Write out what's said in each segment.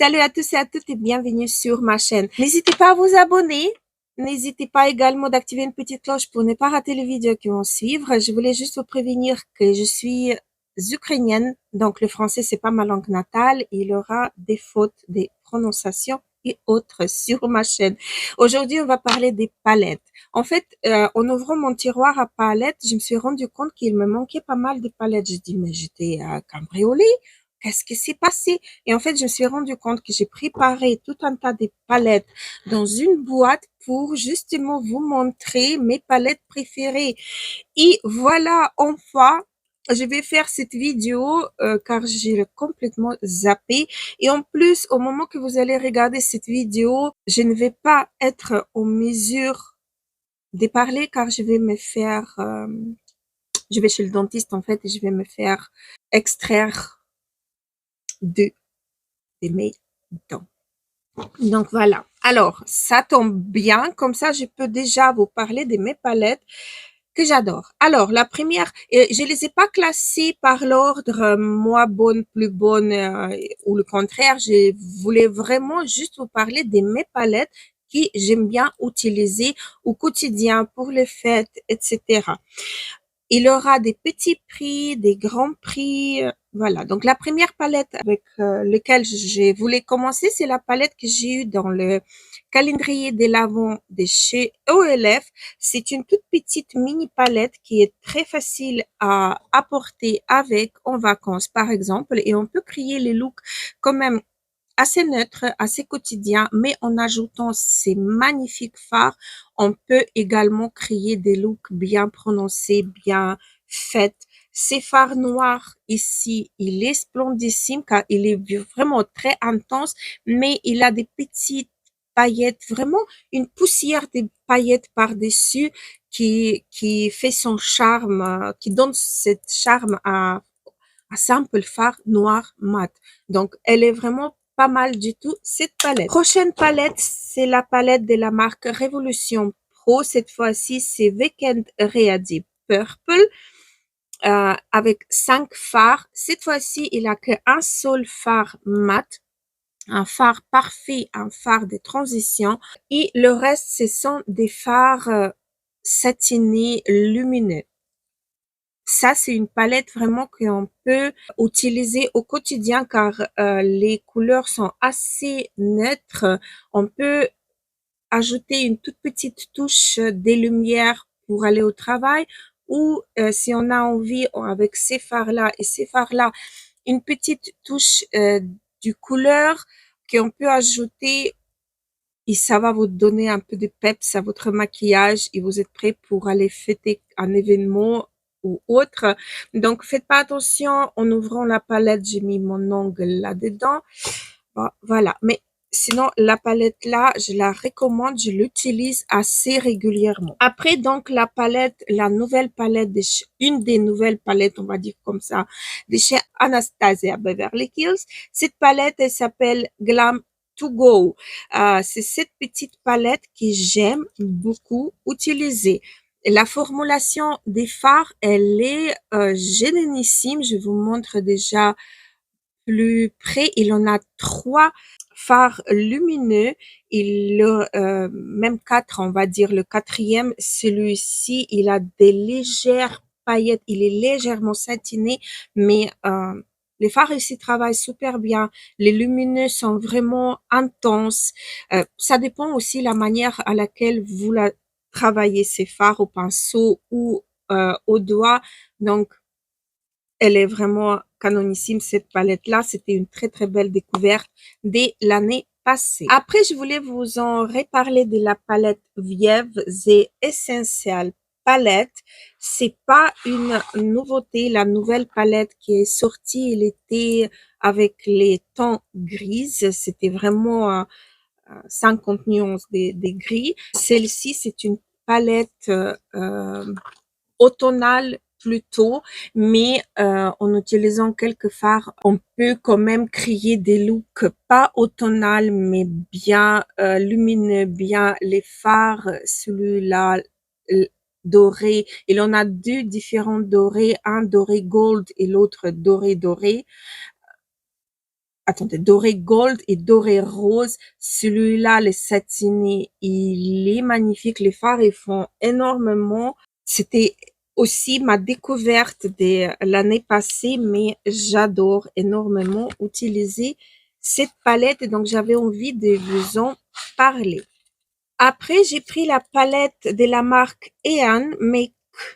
Salut à tous et à toutes et bienvenue sur ma chaîne. N'hésitez pas à vous abonner. N'hésitez pas également d'activer une petite cloche pour ne pas rater les vidéos qui vont suivre. Je voulais juste vous prévenir que je suis ukrainienne, donc le français c'est pas ma langue natale. Il y aura des fautes, des prononciations et autres sur ma chaîne. Aujourd'hui, on va parler des palettes. En fait, en ouvrant mon tiroir à palettes, je me suis rendu compte qu'il me manquait pas mal de palettes. Je dis, mais j'étais cambriolée. Qu'est-ce qui s'est passé? Et en fait, je me suis rendu compte que j'ai préparé tout un tas de palettes dans une boîte pour justement vous montrer mes palettes préférées. Et voilà, enfin, je vais faire cette vidéo car j'ai complètement zappé. Et en plus, au moment que vous allez regarder cette vidéo, je ne vais pas être en mesure de parler car je vais me faire, je vais chez le dentiste en fait et je vais me faire extraire de mes dents. Donc voilà. Alors, ça tombe bien. Comme ça, je peux déjà vous parler de mes palettes que j'adore. Alors, la première, je les ai pas classées par l'ordre moins bonne, plus bonne ou le contraire. Je voulais vraiment juste vous parler de mes palettes que j'aime bien utiliser au quotidien pour les fêtes, etc. Il y aura des petits prix, des grands prix. Voilà. Donc, la première palette avec laquelle je voulais commencer, c'est la palette que j'ai eue dans le calendrier de l'Avent de chez OLF. C'est une toute petite mini palette qui est très facile à apporter avec en vacances, par exemple. Et on peut créer les looks quand même assez neutre, assez quotidien, mais en ajoutant ces magnifiques fards, on peut également créer des looks bien prononcés, bien faits. Ces fards noirs ici, il est splendissime car il est vraiment très intense, mais il a des petites paillettes, vraiment une poussière de paillettes par-dessus qui fait son charme, qui donne cette charme à simple fard noir mat. Donc, elle est vraiment pas mal du tout, cette palette. Prochaine palette, c'est la palette de la marque Révolution Pro. Cette fois-ci, c'est Weekend Ready Purple avec 5 fards. Cette fois-ci, il a qu'un seul phare mat, un phare parfait, un phare de transition. Et le reste, ce sont des fards satinés lumineux. Ça, c'est une palette vraiment qu'on peut utiliser au quotidien car les couleurs sont assez neutres. On peut ajouter une toute petite touche des lumières pour aller au travail ou si on a envie avec ces fards-là et ces fards-là, une petite touche du couleur qu'on peut ajouter et ça va vous donner un peu de peps à votre maquillage et vous êtes prêt pour aller fêter un événement ou autre. Donc, faites pas attention en ouvrant la palette. J'ai mis mon ongle là-dedans. Bon, voilà. Mais sinon, la palette là, je la recommande. Je l'utilise assez régulièrement. Après, donc, la palette, la nouvelle palette, une des nouvelles palettes, on va dire comme ça, de chez Anastasia Beverly Hills. Cette palette, elle s'appelle Glam To Go. C'est cette petite palette que j'aime beaucoup utiliser. La formulation des fards, elle est génialissime. Je vous montre déjà plus près. Il en a 3 fards lumineux. Même 4, on va dire. Le 4e, celui-ci, il a des légères paillettes. Il est légèrement satiné, mais les fards ici travaillent super bien. Les lumineux sont vraiment intenses. Ça dépend aussi la manière à laquelle vous la travaillez, ces fards au pinceau ou au doigt. Donc, elle est vraiment canonissime, cette palette-là. C'était une très, très belle découverte dès l'année passée. Après, je voulais vous en reparler de la palette Viève The Essential Palette. C'est pas une nouveauté. La nouvelle palette qui est sortie, elle était avec les tons grises. C'était vraiment 50 nuances des gris. Celle-ci, c'est une palette automnale plutôt, mais en utilisant quelques fards, on peut quand même créer des looks pas automnales, mais bien lumineux, bien les fards, celui-là doré. Il en a 2 différents dorés, un doré gold et l'autre doré doré. attendez, doré gold et doré rose. Celui-là, le satiné, il est magnifique. Les fards, ils font énormément. C'était aussi ma découverte de l'année passée, mais j'adore énormément utiliser cette palette, donc j'avais envie de vous en parler. Après, j'ai pris la palette de la marque Ean Make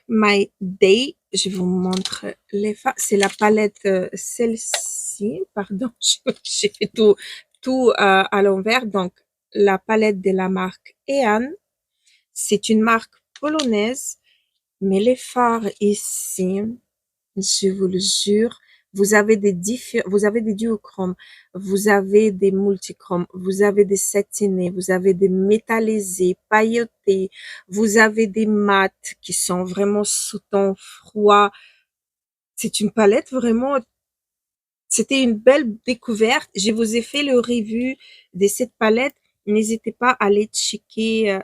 My Day. Je vous montre les fards. C'est la palette, celle-ci. Pardon, j'ai fait tout à l'envers. Donc, la palette de la marque Ean. C'est une marque polonaise, mais les fards ici, je vous le jure, vous avez vous avez des duochromes, vous avez des multichromes, vous avez des satinés, vous avez des métallisés, pailletés, vous avez des mats qui sont vraiment sous ton froid. C'est une palette vraiment, c'était une belle découverte. Je vous ai fait le review de cette palette. N'hésitez pas à aller checker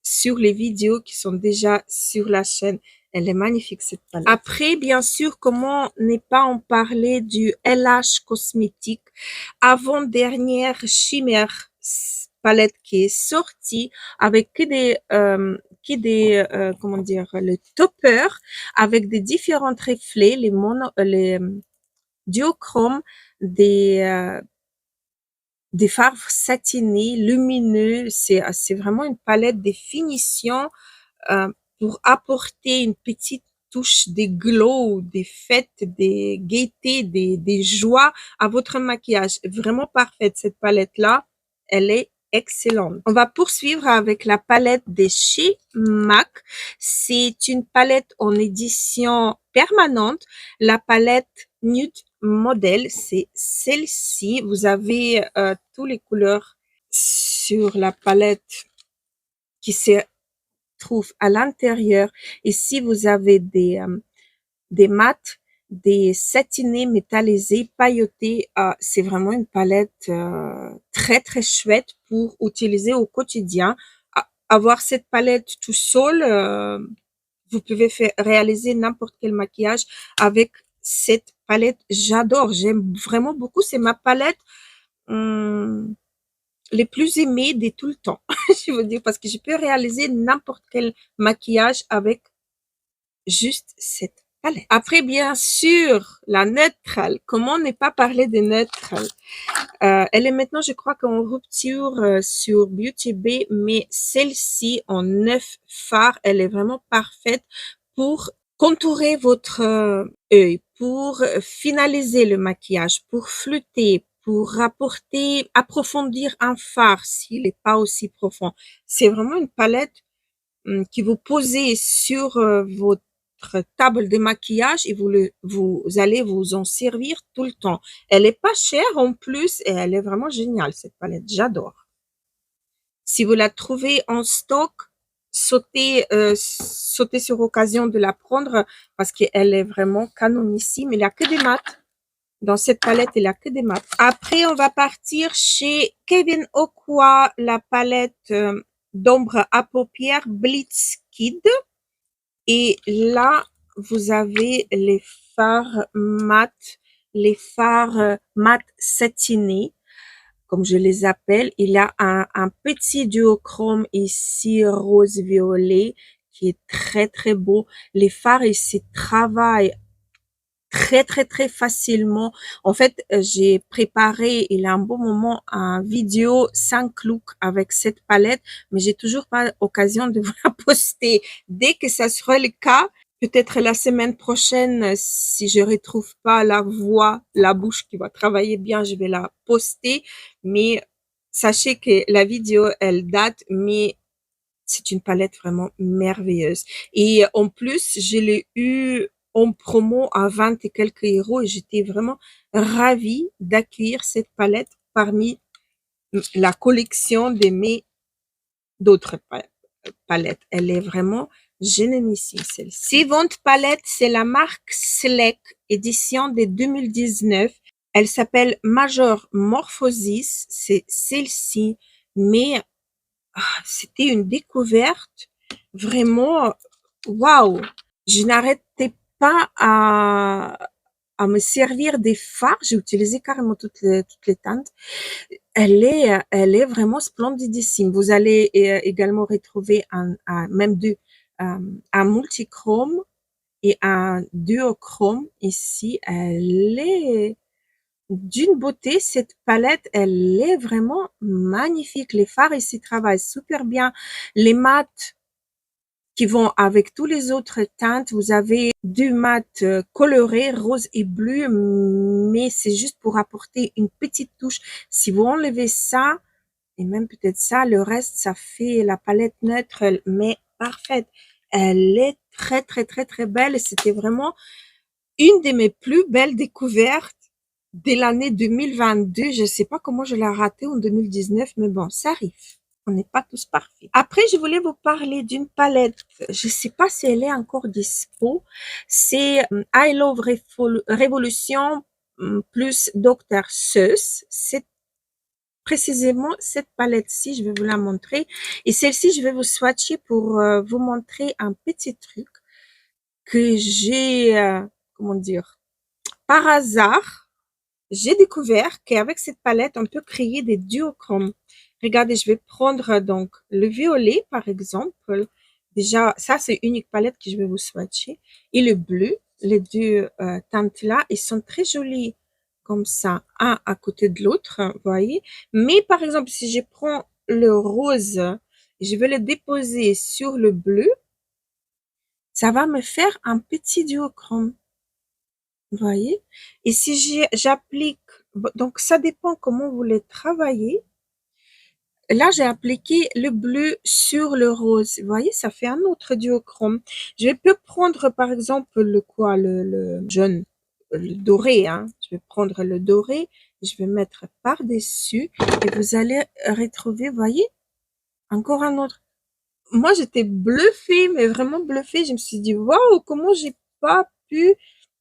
sur les vidéos qui sont déjà sur la chaîne. Elle est magnifique, cette palette. Après, bien sûr, comment ne pas en parler du LH Cosmétique, avant-dernière Shimmer palette qui est sortie avec comment dire, le topper avec des différents reflets, les duochromes, des fards satinés, lumineux. C'est vraiment une palette de finition pour apporter une petite touche de glow, des fêtes, des gaietés, des joies à votre maquillage. Vraiment parfaite cette palette-là. Elle est excellente. On va poursuivre avec la palette de chez MAC. C'est une palette en édition permanente. La palette Nude Model, c'est celle-ci. Vous avez toutes les couleurs sur la palette qui se trouve à l'intérieur. Ici, vous avez des mats, des satinés métallisés, pailletés. C'est vraiment une palette très, très chouette pour utiliser au quotidien. Avoir cette palette tout seul, vous pouvez réaliser n'importe quel maquillage avec cette palette. J'adore, j'aime vraiment beaucoup. C'est ma palette les plus aimées de tout le temps, je veux dire, parce que je peux réaliser n'importe quel maquillage avec juste cette palette. Après, bien sûr, la neutrale. Comment ne pas parler de neutrale? Elle est maintenant, je crois, qu'en rupture sur Beauty Bay, mais celle-ci en 9 fards, elle est vraiment parfaite pour contourer votre œil, pour finaliser le maquillage, pour flouter, pour approfondir un fard s'il n'est pas aussi profond. C'est vraiment une palette qui vous posez sur votre table de maquillage et vous allez vous en servir tout le temps. Elle est pas chère en plus et elle est vraiment géniale cette palette, j'adore. Si vous la trouvez en stock, sautez sur occasion de la prendre parce qu'elle est vraiment canonissime. Il n'y a que des mats. Dans cette palette, il n'y a que des mats. Après, on va partir chez Kevyn Aucoin, la palette d'ombre à paupières Blitz Kid. Et là, vous avez les fards mat, les fards mat satinés, comme je les appelle. Il y a un petit duochrome ici, rose-violet, qui est très, très beau. Les fards, ils se travaillent très, très, très facilement. En fait, j'ai préparé, il y a un bon moment, un vidéo 5 looks avec cette palette, mais j'ai toujours pas l'occasion de vous la poster. Dès que ça sera le cas, peut-être la semaine prochaine, si je retrouve pas la voix, la bouche qui va travailler bien, je vais la poster. Mais sachez que la vidéo, elle date, mais c'est une palette vraiment merveilleuse. Et en plus, je l'ai eu en promo à 20 et quelques euros et j'étais vraiment ravie d'accueillir cette palette parmi la collection de mes d'autres palettes. Elle est vraiment génialissime, celle-ci. Suivante palette, c'est la marque Select, édition de 2019. Elle s'appelle Major Morphosis. C'est celle-ci, mais c'était une découverte vraiment waouh. Je n'arrêtais pas à me servir des fards. J'ai utilisé carrément toutes les teintes. Elle est vraiment splendidissime. Vous allez également retrouver même un multichrome et un duochrome ici. Elle est d'une beauté, cette palette, elle est vraiment magnifique. Les fards ici travaillent super bien. Les mats qui vont avec tous les autres teintes. Vous avez du mat coloré, rose et bleu, mais c'est juste pour apporter une petite touche. Si vous enlevez ça, et même peut-être ça, le reste, ça fait la palette neutre, mais parfaite. Elle est très, très, très, très belle. C'était vraiment une de mes plus belles découvertes de l'année 2022. Je sais pas comment je l'ai ratée en 2019, mais bon, ça arrive. On n'est pas tous parfaits. Après, je voulais vous parler d'une palette. Je sais pas si elle est encore dispo. C'est I Love Revolution plus Dr. Seuss. C'est précisément cette palette-ci. Je vais vous la montrer. Et celle-ci, je vais vous swatcher pour vous montrer un petit truc que j'ai, comment dire, par hasard, j'ai découvert qu'avec cette palette, on peut créer des duochromes. Regardez, je vais prendre donc le violet, par exemple. Déjà, ça, c'est une unique palette que je vais vous swatcher. Et le bleu, les deux teintes-là, ils sont très jolis comme ça, un à côté de l'autre, vous voyez. Mais par exemple, si je prends le rose, je vais le déposer sur le bleu, ça va me faire un petit duochrome. Vous voyez? Et si j'applique, donc ça dépend comment vous les travaillez. Là, j'ai appliqué le bleu sur le rose. Vous voyez, ça fait un autre duochrome. Je peux prendre par exemple le jaune, le doré, hein. Je vais prendre le doré, je vais mettre par-dessus et vous allez retrouver, vous voyez, encore un autre. Moi, j'étais bluffée, mais vraiment bluffée. Je me suis dit, waouh, comment j'ai pas pu.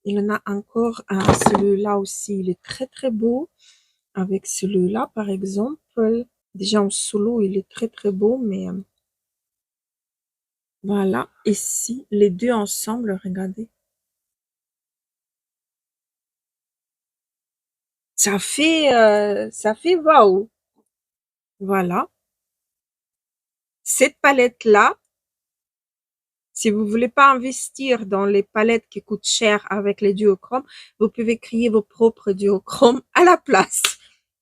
Il y en a encore un, celui-là aussi, il est très très beau. Avec celui-là, par exemple, déjà en solo, il est très très beau, mais voilà. Ici, les deux ensemble, regardez. Ça fait waouh. Voilà. Cette palette-là, si vous voulez pas investir dans les palettes qui coûtent cher avec les duochromes, vous pouvez créer vos propres duochromes à la place.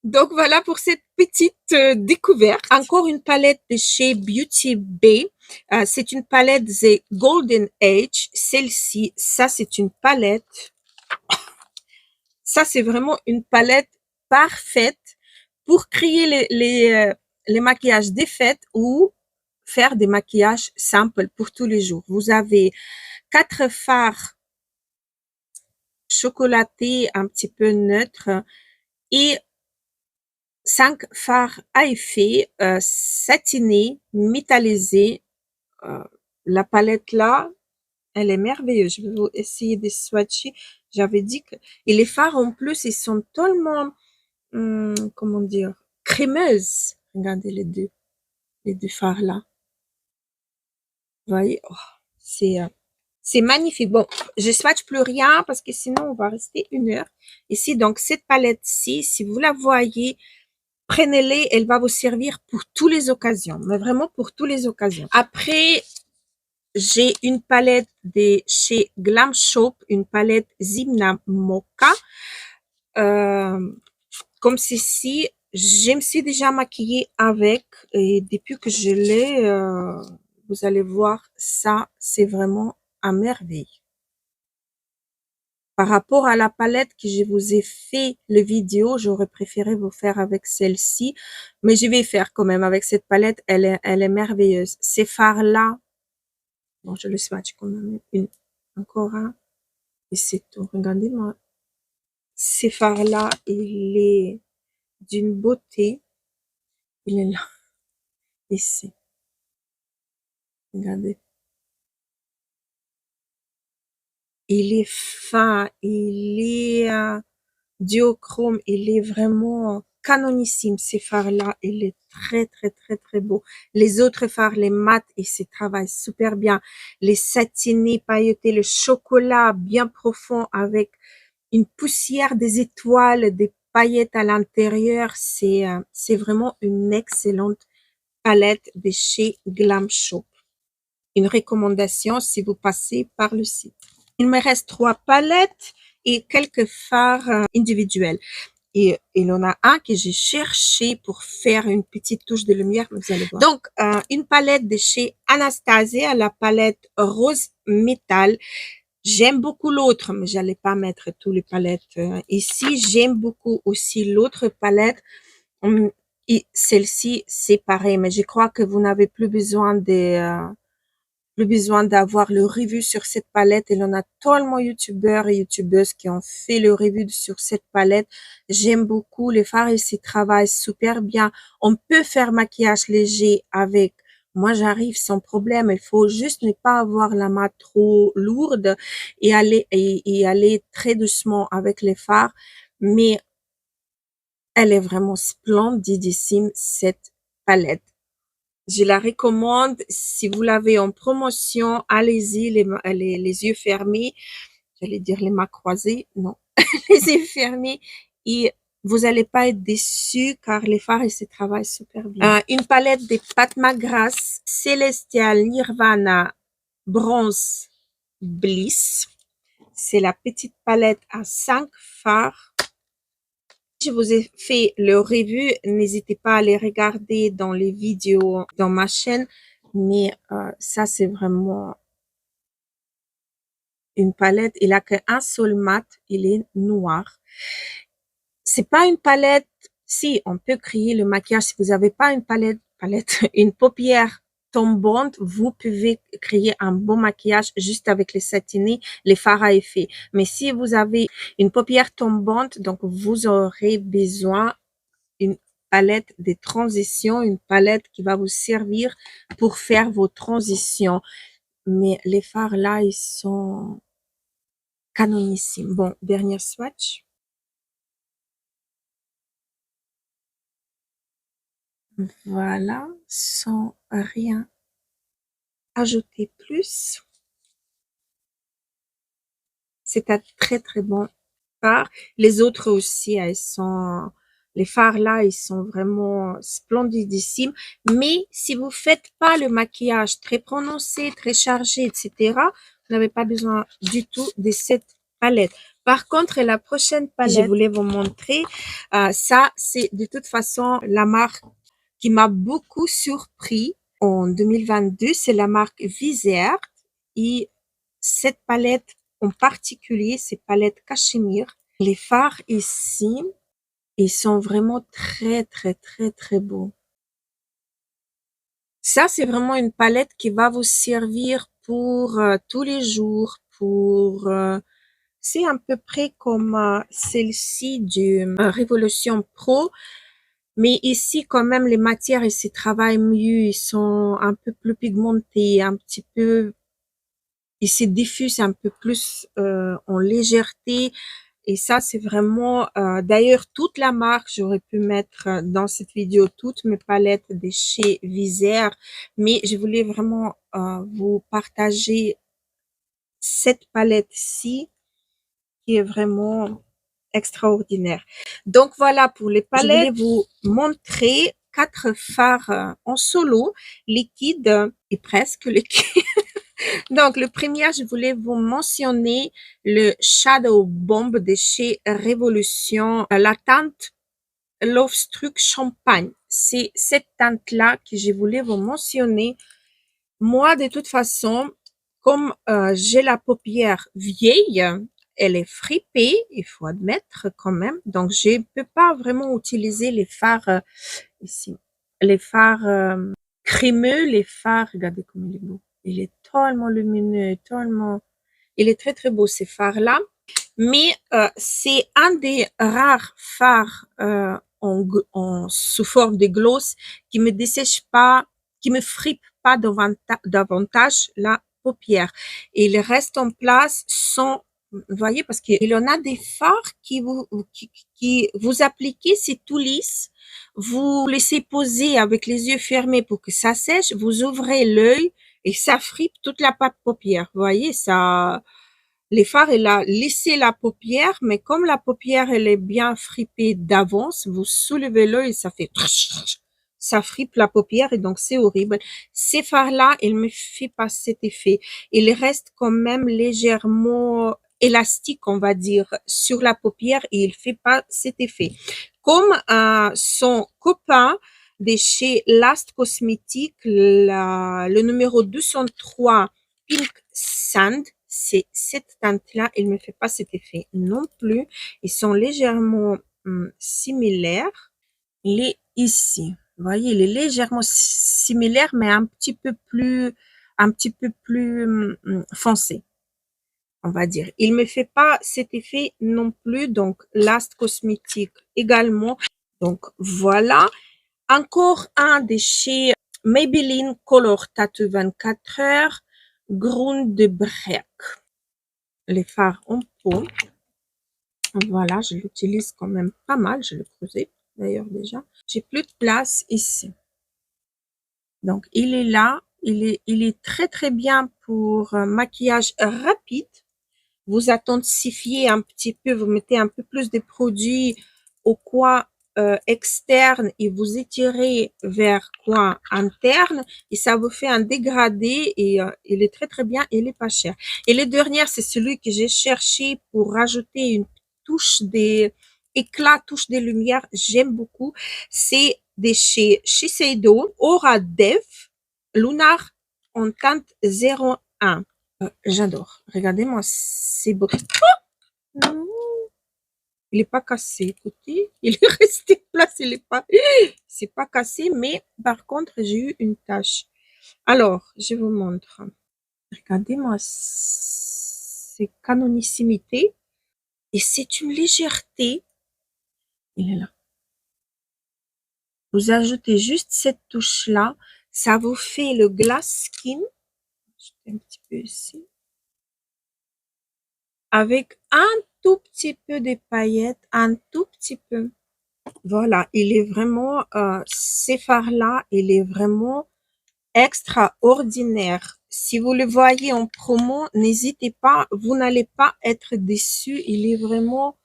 Donc voilà pour cette petite découverte. Encore une palette de chez Beauty Bay. C'est une palette The Golden Age. Celle-ci, ça c'est une palette. Ça c'est vraiment une palette parfaite pour créer les maquillages des fêtes ou faire des maquillages simples pour tous les jours. Vous avez 4 fards chocolatés un petit peu neutres et 5 fards à effet satinés, métallisés. Euh, la palette là, elle est merveilleuse. Je vais vous essayer de swatcher. J'avais dit que... Et les fards en plus, ils sont tellement, comment dire, crémeuses. Regardez les deux fards là. Vous voyez, oh, c'est magnifique. Bon, je swatch plus rien parce que sinon on va rester une heure. Ici, donc cette palette-ci, si vous la voyez, prenez-les, elle va vous servir pour toutes les occasions, mais vraiment pour toutes les occasions. Après, j'ai une palette de chez Glam Shop, une palette Zimna Mocha. Comme ceci, je me suis déjà maquillée avec et depuis que je l'ai, vous allez voir, ça, c'est vraiment à merveille. Par rapport à la palette que je vous ai fait le vidéo, j'aurais préféré vous faire avec celle-ci, mais je vais faire quand même avec cette palette, elle est merveilleuse. Ces fards-là, bon, je le swatch quand même encore un, et c'est tout. Regardez-moi. Ces fards-là, il est d'une beauté. Il est là, ici. Regardez. Il est fin, il est duochrome, il est vraiment canonissime. Ces fards-là, il est très, très, très, très beau. Les autres fards, les mat, ils se travaillent super bien. Les satinés pailletés, le chocolat bien profond avec une poussière des étoiles, des paillettes à l'intérieur. C'est vraiment une excellente palette de chez Glam Shop. Une recommandation si vous passez par le site. Il me reste 3 palettes et quelques fards individuels. Et il y en a un que j'ai cherché pour faire une petite touche de lumière, vous allez voir. Donc, une palette de chez Anastasia, la palette rose métal. J'aime beaucoup l'autre, mais j'allais pas mettre tous les palettes ici. J'aime beaucoup aussi l'autre palette. Et celle-ci, c'est pareil, mais je crois que vous n'avez plus besoin d'avoir le review sur cette palette. Il y en a tellement youtubeurs et youtubeuses qui ont fait le review sur cette palette. J'aime beaucoup. Les fards ici travaillent super bien. On peut faire maquillage léger avec. Moi, j'arrive sans problème. Il faut juste ne pas avoir la main trop lourde et aller très doucement avec les fards. Mais elle est vraiment splendidissime, cette palette. Je la recommande. Si vous l'avez en promotion, allez-y, les yeux fermés. J'allais dire les mains croisées. Non, les yeux fermés. Et vous allez pas être déçus car les fards ici travaillent super bien. Une palette de Pat McGrath Celestial Nirvana Bronze Bliss. C'est la petite palette à 5 fards. Je vous ai fait le review, n'hésitez pas à les regarder dans les vidéos dans ma chaîne, mais ça c'est vraiment une palette. Il a qu'un seul mat, il est noir. C'est pas une palette, si on peut créer le maquillage, si vous n'avez pas une palette, une paupière tombante, vous pouvez créer un bon maquillage juste avec les satinés, les fards à effet. Mais si vous avez une paupière tombante, donc vous aurez besoin une palette de transitions, une palette qui va vous servir pour faire vos transitions. Mais les fards là, ils sont canonissimes. Bon, dernier swatch. Voilà, sans rien ajouter plus. C'est un très très bon fard. Les autres aussi, les fards là, ils sont vraiment splendidissimes. Mais si vous faites pas le maquillage très prononcé, très chargé, etc., vous n'avez pas besoin du tout de cette palette. Par contre, la prochaine palette, je voulais vous montrer, ça, c'est de toute façon la marque qui m'a beaucoup surpris en 2022. C'est la marque Visert. Et cette palette en particulier, ces palettes cachemire, les fards ici, ils sont vraiment très, très, très, très beaux. Ça, c'est vraiment une palette qui va vous servir pour tous les jours, c'est à peu près comme celle-ci du Révolution Pro. Mais ici, quand même, les matières ici travaillent mieux. Ils sont un peu plus pigmentés, un petit peu, ils se diffusent un peu plus en légèreté. Et ça, c'est vraiment, d'ailleurs, toute la marque, j'aurais pu mettre dans cette vidéo toutes mes palettes de chez Visère, mais je voulais vraiment vous partager cette palette-ci qui est vraiment extraordinaire. Donc voilà pour les palettes. Je voulais vous montrer 4 fards en solo, liquide et presque liquide. Donc le premier, je voulais vous mentionner le Shadow Bomb de chez Révolution, la teinte Love Struck Champagne. C'est cette teinte-là que je voulais vous mentionner. Moi, de toute façon, comme j'ai la paupière vieille, elle est fripée, il faut admettre quand même. Donc, je ne peux pas vraiment utiliser les fards ici. Les fards crémeux, les fards, regardez comme il est beau. Il est tellement lumineux, tellement... Il est très, très beau, ces fards-là. Mais c'est un des rares fards sous forme de gloss qui me dessèche pas, qui me fripe pas davantage la paupière. Et il reste en place sans, vous voyez, parce qu'il y en a des fards qui vous appliquez, c'est tout lisse. Vous laissez poser avec les yeux fermés pour que ça sèche. Vous ouvrez l'œil et ça fripe toute la paupière. Vous voyez, ça, Les fards, elle a laissé la paupière, mais comme la paupière, elle est bien fripée d'avance, vous soulevez l'œil, ça fait ça fripe la paupière et donc c'est horrible. Ces fards-là, ils me fait pas cet effet. Il reste quand même légèrement élastique, on va dire, sur la paupière et il fait pas cet effet. Comme son copain de chez Last Cosmetics, le numéro 203 Pink Sand, c'est cette teinte-là, il ne me fait pas cet effet non plus. Ils sont légèrement similaires. Il est ici. Vous voyez, il est légèrement similaire, mais un petit peu plus foncé, on va dire. Il me fait pas cet effet non plus, donc Last Cosmetics également. Donc voilà. Encore un de chez Maybelline Color Tattoo 24 heures, Grund de Break. Les fards en peau. Voilà, je l'utilise quand même pas mal. Je l'ai creusé d'ailleurs déjà. J'ai plus de place ici. Donc, il est là. Il est très, très bien pour maquillage rapide. Vous intensifiez un petit peu, vous mettez un peu plus de produits au coin externe et vous étirez vers coin interne et ça vous fait un dégradé et il est très, très bien et il est pas cher. Et le dernier, c'est celui que j'ai cherché pour rajouter une touche d'éclat, touche de lumière. J'aime beaucoup. C'est de chez Shiseido, Aura Dev Lunar en teinte 01. J'adore. Regardez-moi, c'est beau. Oh non, il est pas cassé, écoutez. Il est resté place, il est pas, c'est pas cassé, mais par contre, j'ai eu une tache. Alors, je vous montre. Regardez-moi, c'est canonicimité et c'est une légèreté. Il est là. Vous ajoutez juste cette touche-là. Ça vous fait le glass skin. Je fais un petit peu ici. Avec un tout petit peu de paillettes, un tout petit peu. Voilà, il est vraiment, ces fards-là, il est vraiment extraordinaire. Si vous le voyez en promo, n'hésitez pas, vous n'allez pas être déçus. Il est vraiment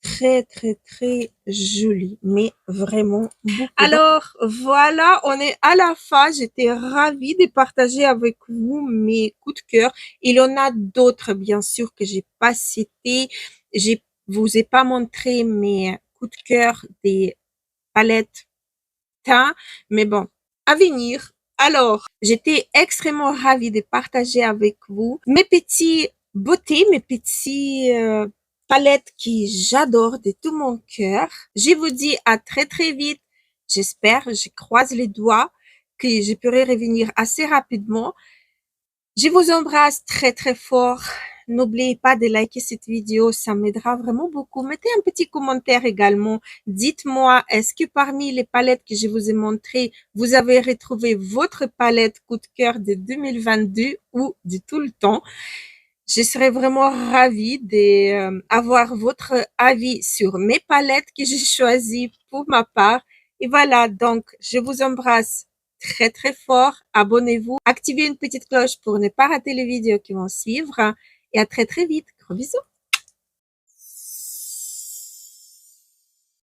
très, très, très joli, mais vraiment beaucoup. Alors, voilà, on est à la fin. J'étais ravie de partager avec vous mes coups de cœur. Il y en a d'autres, bien sûr, que j'ai pas cités. Je vous ai pas montré mes coups de cœur des palettes teint, mais bon, à venir. Alors, j'étais extrêmement ravie de partager avec vous mes petits beautés, mes petits palettes que j'adore de tout mon cœur. Je vous dis à très très vite. J'espère, je croise les doigts que je pourrai revenir assez rapidement. Je vous embrasse très très fort. N'oubliez pas de liker cette vidéo, ça m'aidera vraiment beaucoup. Mettez un petit commentaire également. Dites-moi, est-ce que parmi les palettes que je vous ai montrées, vous avez retrouvé votre palette coup de cœur de 2022 ou de tout le temps? Je serais vraiment ravie d'avoir votre avis sur mes palettes que j'ai choisies pour ma part. Et voilà, donc je vous embrasse très très fort. Abonnez-vous, activez une petite cloche pour ne pas rater les vidéos qui vont suivre. Et à très très vite. Gros bisous.